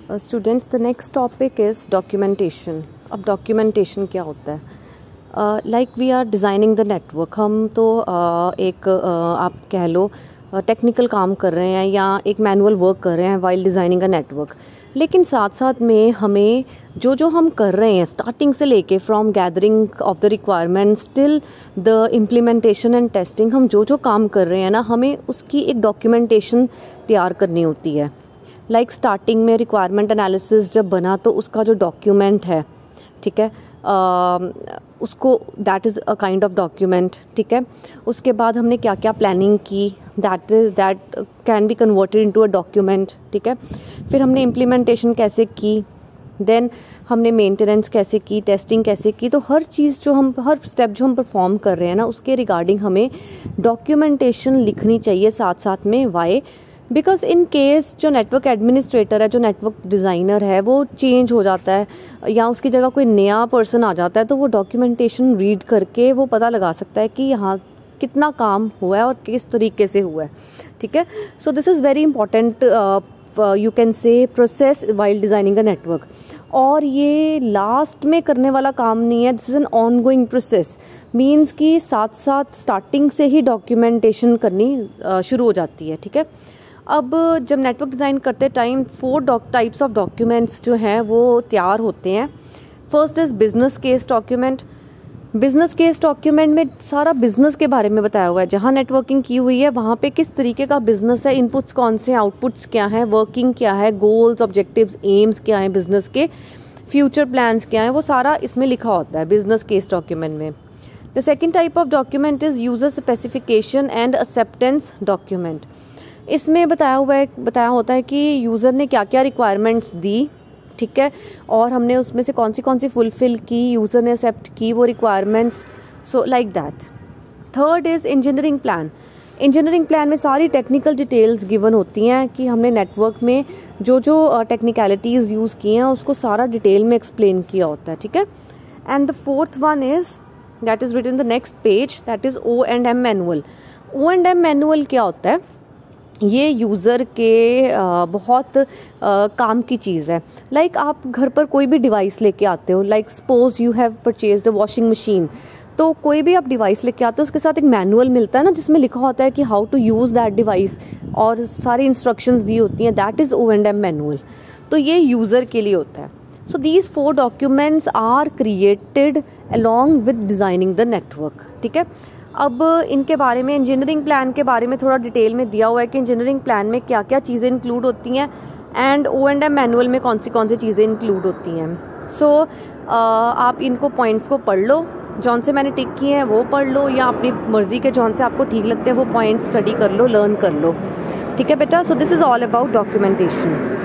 Students, the next topic is documentation. अब documentation क्या होता है? Like we are designing the network. हम तो आप कह लो टेक्निकल काम कर रहे हैं या एक मैनुअल वर्क कर रहे हैं वाइल डिज़ाइनिंग अ नेटवर्क, लेकिन साथ साथ में हमें जो हम कर रहे हैं स्टार्टिंग से लेके from gathering of the requirements till the implementation and testing, हम जो काम कर रहे हैं ना, हमें उसकी एक डॉक्यूमेंटेशन तैयार करनी होती है। लाइक स्टार्टिंग में रिक्वायरमेंट एनालिसिस जब बना तो उसका जो डॉक्यूमेंट है, ठीक है, उसको that is a kind of document. ठीक है, उसके बाद हमने क्या क्या प्लानिंग की, that can be converted into a document. ठीक है, फिर हमने इम्प्लीमेंटेशन कैसे की, देन हमने मेंटेनेंस कैसे की, टेस्टिंग कैसे की। तो हर स्टेप जो हम परफॉर्म कर रहे हैं ना, उसके रिगार्डिंग हमें डॉक्यूमेंटेशन लिखनी चाहिए साथ साथ में। वाई? बिकॉज इन केस जो नेटवर्क एडमिनिस्ट्रेटर है, जो नेटवर्क डिज़ाइनर है, वो चेंज हो जाता है या उसकी जगह कोई नया पर्सन आ जाता है, तो वो डॉक्यूमेंटेशन रीड करके वो पता लगा सकता है कि यहाँ कितना काम हुआ है और किस तरीके से हुआ है। ठीक है, so this is very important, you can say process while designing a network. और ये लास्ट में करने वाला काम नहीं है, this is an on going process. Means कि साथ साथ स्टार्टिंग से ही डॉक्यूमेंटेशन करनी शुरू हो जाती है। ठीक है, अब जब नेटवर्क डिज़ाइन करते टाइम 4 टाइप्स ऑफ डॉक्यूमेंट्स जो हैं वो तैयार होते हैं। First is business case document. Business case document में सारा बिजनेस के बारे में बताया हुआ है, जहाँ नेटवर्किंग की हुई है वहाँ पे किस तरीके का बिजनेस है, इनपुट्स कौन से, आउटपुट्स क्या हैं, वर्किंग क्या है, गोल्स, ऑब्जेक्टिव्स, एम्स क्या हैं बिजनेस के, फ्यूचर प्लान्स क्या हैं, वो सारा इसमें लिखा होता है बिजनेस केस डॉक्यूमेंट में। The second type of document is user specification and acceptance document. इसमें बताया होता है कि यूज़र ने क्या क्या रिक्वायरमेंट्स दी, ठीक है, और हमने उसमें से कौन सी फुलफ़िल की, यूज़र ने एक्सेप्ट की वो requirements, so like that. Third is engineering plan. Engineering plan में सारी टेक्निकल डिटेल्स गिवन होती हैं कि हमने नेटवर्क में जो टेक्निकलिटीज़ यूज़ की हैं उसको सारा डिटेल में एक्सप्लेन किया होता है। ठीक है, and the fourth one is that is written the next page, that is O&M manual. O&M manual क्या होता है? ये यूज़र के बहुत काम की चीज़ है। लाइक आप घर पर कोई भी डिवाइस लेके आते हो, like suppose you have purchased a washing machine, तो कोई भी आप डिवाइस लेके आते हो उसके साथ एक मैनुअल मिलता है ना, जिसमें लिखा होता है कि how to use that device और सारी इंस्ट्रक्शंस दी होती हैं, दैट इज़ O&M मैनुअल। तो ये यूज़र के लिए होता है। So these 4 documents are created along with designing the network. ठीक है, अब इनके बारे में, इंजीनियरिंग प्लान के बारे में थोड़ा डिटेल में दिया हुआ है कि इंजीनियरिंग प्लान में क्या क्या चीज़ें इंक्लूड होती हैं एंड O&M मैनुअल में कौन सी चीज़ें इंक्लूड होती हैं। सो आप इनको पॉइंट्स को पढ़ लो, जौन से मैंने टिक किए हैं वो पढ़ लो, या अपनी मर्ज़ी के जौन से आपको ठीक लगते हैं वो पॉइंट्स स्टडी कर लो, लर्न कर लो। ठीक है बेटा, so this is all about documentation.